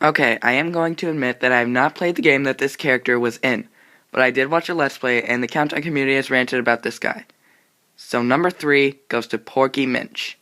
Okay, I am going to admit that I have not played the game that this character was in, but I did watch a Let's Play, and the Countdown community has ranted about this guy. So number 3 goes to Porky Minch.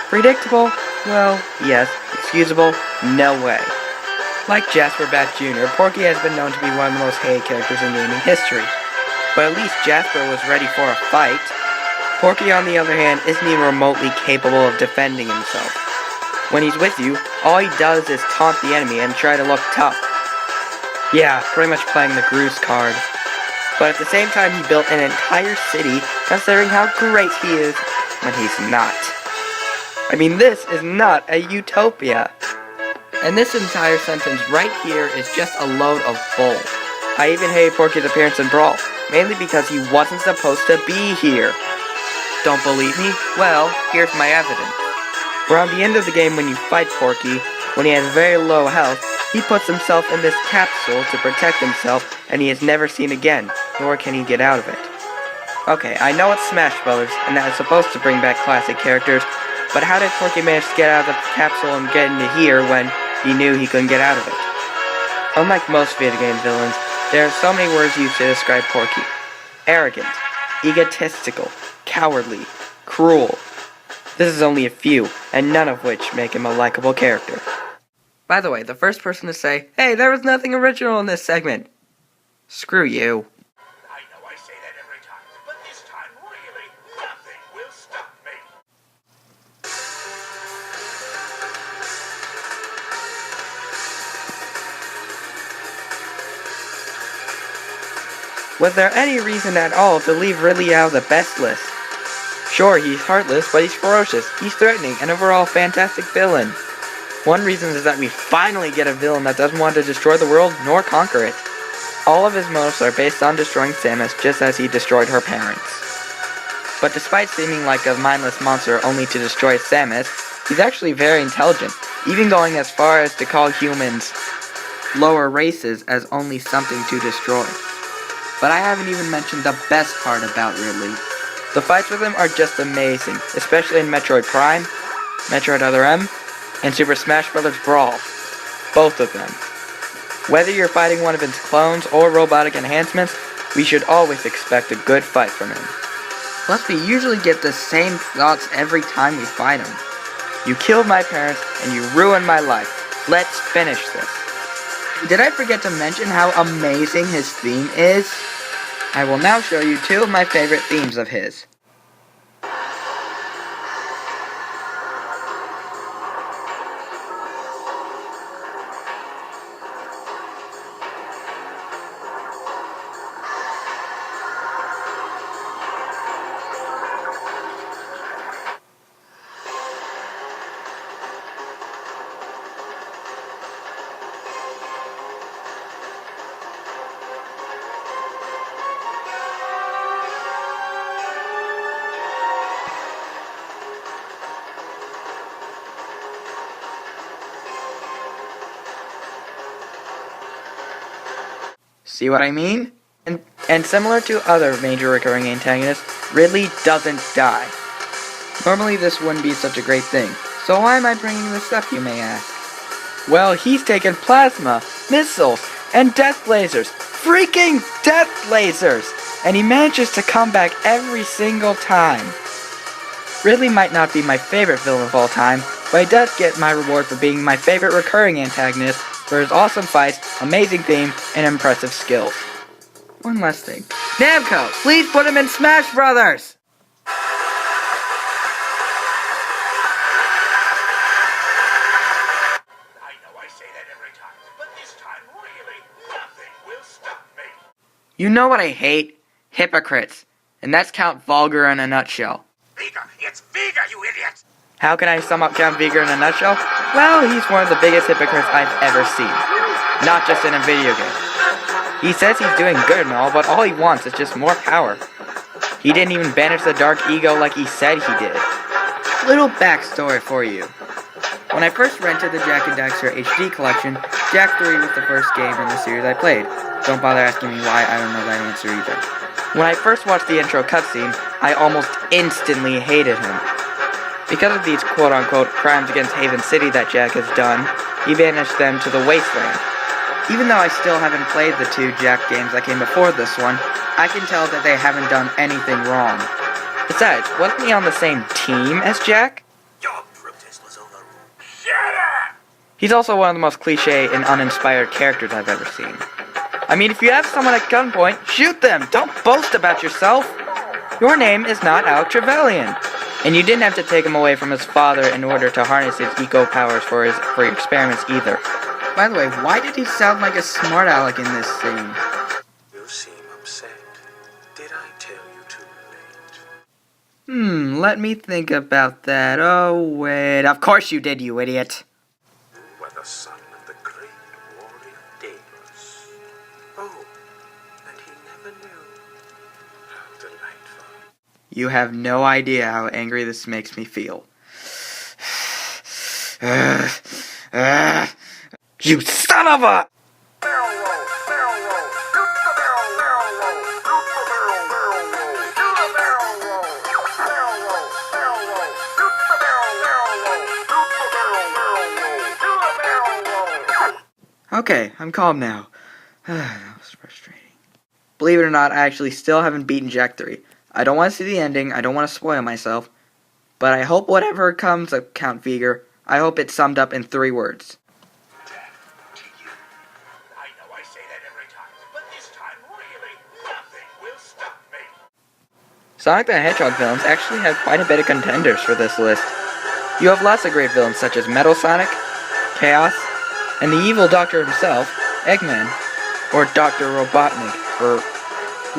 Predictable? Well, yes. Excusable? No way. Like Jasper Bat Jr., Porky has been known to be one of the most hated characters in gaming history. But at least Jasper was ready for a fight. Porky, on the other hand, isn't even remotely capable of defending himself. When he's with you, all he does is taunt the enemy and try to look tough. Yeah, pretty much playing the Groose card. But at the same time, he built an entire city, considering how great he is when he's not. I mean, this is not a utopia. And this entire sentence right here is just a load of bull. I even hated Porky's appearance in Brawl, mainly because he wasn't supposed to be here. Don't believe me? Well, here's my evidence. Around the end of the game when you fight Porky, when he has very low health, he puts himself in this capsule to protect himself, and he is never seen again, nor can he get out of it. Okay, I know it's Smash Brothers, and that is supposed to bring back classic characters, but how did Porky manage to get out of the capsule and get into here when he knew he couldn't get out of it? Unlike most video game villains, there are so many words used to describe Porky. Arrogant, egotistical, cowardly, cruel. This is only a few, and none of which make him a likable character. By the way, the first person to say, "Hey, there was nothing original in this segment," screw you. I know I say that every time, but this time really, nothing will stop me. Was there any reason at all to leave Ridley out of the best list? Sure, he's heartless, but he's ferocious, he's threatening, and overall a fantastic villain. One reason is that we finally get a villain that doesn't want to destroy the world nor conquer it. All of his motives are based on destroying Samus just as he destroyed her parents. But despite seeming like a mindless monster only to destroy Samus, he's actually very intelligent, even going as far as to call humans lower races as only something to destroy. But I haven't even mentioned the best part about Ridley. The fights with him are just amazing, especially in Metroid Prime, Metroid Other M, and Super Smash Bros. Brawl. Both of them. Whether you're fighting one of his clones or robotic enhancements, we should always expect a good fight from him. Plus, we usually get the same thoughts every time we fight him. You killed my parents, and you ruined my life. Let's finish this. Did I forget to mention how amazing his theme is? I will now show you two of my favorite themes of his. See what I mean? And similar to other major recurring antagonists, Ridley doesn't die. Normally this wouldn't be such a great thing, so why am I bringing this up, you may ask? Well, he's taken plasma, missiles, and death lasers. Freaking death lasers! And he manages to come back every single time. Ridley might not be my favorite villain of all time, but he does get my reward for being my favorite recurring antagonist for his awesome fights, amazing theme, and impressive skills. One last thing. Namco, please put him in Smash Brothers! I know I say that every time, but this time really, nothing will stop me. You know what I hate? Hypocrites. And that's Count Vulgar in a nutshell. Vega, it's Vega, you idiot! How can I sum up Count Vega in a nutshell? Well, he's one of the biggest hypocrites I've ever seen. Not just in a video game. He says he's doing good and all, but all he wants is just more power. He didn't even banish the dark ego like he said he did. Little backstory for you. When I first rented the Jak and Daxter HD collection, Jak 3 was the first game in the series I played. Don't bother asking me why, I don't know that answer either. When I first watched the intro cutscene, I almost instantly hated him. Because of these quote-unquote crimes against Haven City that Jack has done, he banished them to the Wasteland. Even though I still haven't played the 2 Jack games that came before this one, I can tell that they haven't done anything wrong. Besides, wasn't he on the same team as Jack? Your protest was overruled. Shut up! He's also one of the most cliche and uninspired characters I've ever seen. I mean, if you have someone at gunpoint, shoot them! Don't boast about yourself! Your name is not Alec Trevelyan. And you didn't have to take him away from his father in order to harness his eco powers for your experiments either. By the way, why did he sound like a smart aleck in this scene? You seem upset. Did I tell you too late? Let me think about that. Oh, wait. Of course you did, you idiot. You were the son of the great warrior Delos. Oh, and he never knew. How delightful. You have no idea how angry this makes me feel. You son of a... Okay, I'm calm now. That was frustrating. Believe it or not, I actually still haven't beaten Jack 3. I don't want to see the ending, I don't want to spoil myself, but I hope whatever comes of Count Veigar, I hope it's summed up in 3 words. Death to you. I know I say that every time, but this time really, nothing will stop me. Sonic the Hedgehog villains actually have quite a bit of contenders for this list. You have lots of great villains such as Metal Sonic, Chaos, and the evil doctor himself, Eggman, or Dr. Robotnik, or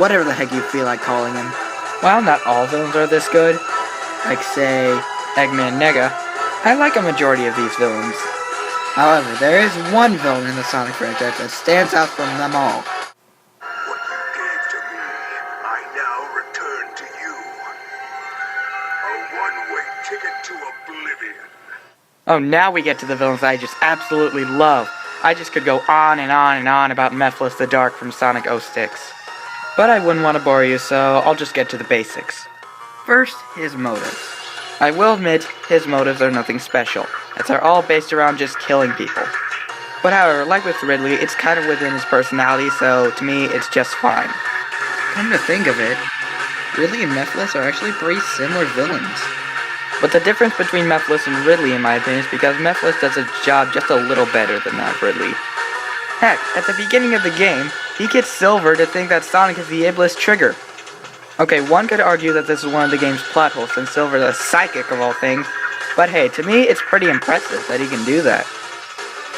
whatever the heck you feel like calling him. While not all villains are this good, like say, Eggman Nega, I like a majority of these villains. However, there is one villain in the Sonic franchise that stands out from them all. What you gave to me, I now return to you. A one-way ticket to oblivion. Oh, now we get to the villains that I just absolutely love. I just could go on and on and on about Mephiles the Dark from Sonic 06. But I wouldn't want to bore you, so I'll just get to the basics. First, his motives. I will admit, his motives are nothing special, as they're all based around just killing people. But however, like with Ridley, it's kind of within his personality, so to me, it's just fine. Come to think of it, Ridley and Mephiles are actually pretty similar villains. But the difference between Mephiles and Ridley, in my opinion, is because Mephiles does his job just a little better than that of Ridley. Heck, at the beginning of the game, he gets Silver to think that Sonic is the ableist trigger. Okay, one could argue that this is one of the game's plot holes since Silver is a psychic of all things, but hey, to me it's pretty impressive that he can do that.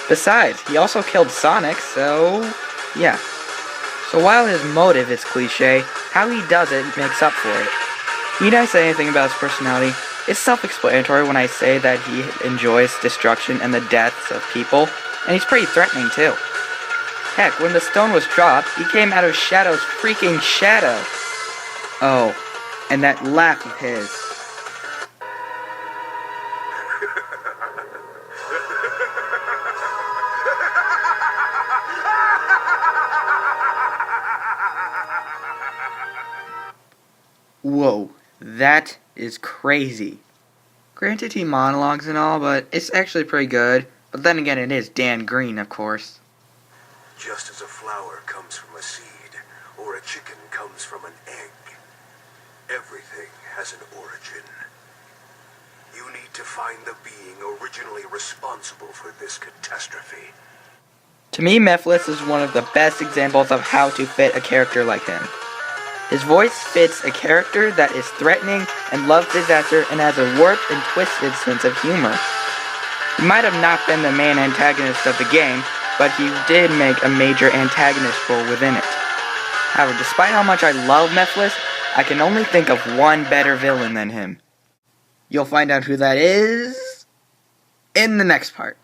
Besides, he also killed Sonic, so yeah. So while his motive is cliche, how he does it makes up for it. Need I say anything about his personality? It's self-explanatory when I say that he enjoys destruction and the deaths of people, and he's pretty threatening too. Heck, when the stone was dropped, he came out of Shadow's freaking shadow. Oh, and that laugh of his. Whoa, that is crazy. Granted, he monologues and all, but it's actually pretty good. But then again, it is Dan Green, of course. Just as a flower comes from a seed, or a chicken comes from an egg, everything has an origin. You need to find the being originally responsible for this catastrophe. To me, Mephiles is one of the best examples of how to fit a character like him. His voice fits a character that is threatening and loves disaster and has a warped and twisted sense of humor. He might have not been the main antagonist of the game, but he did make a major antagonist role within it. However, despite how much I love Mephiles, I can only think of one better villain than him. You'll find out who that is in the next part.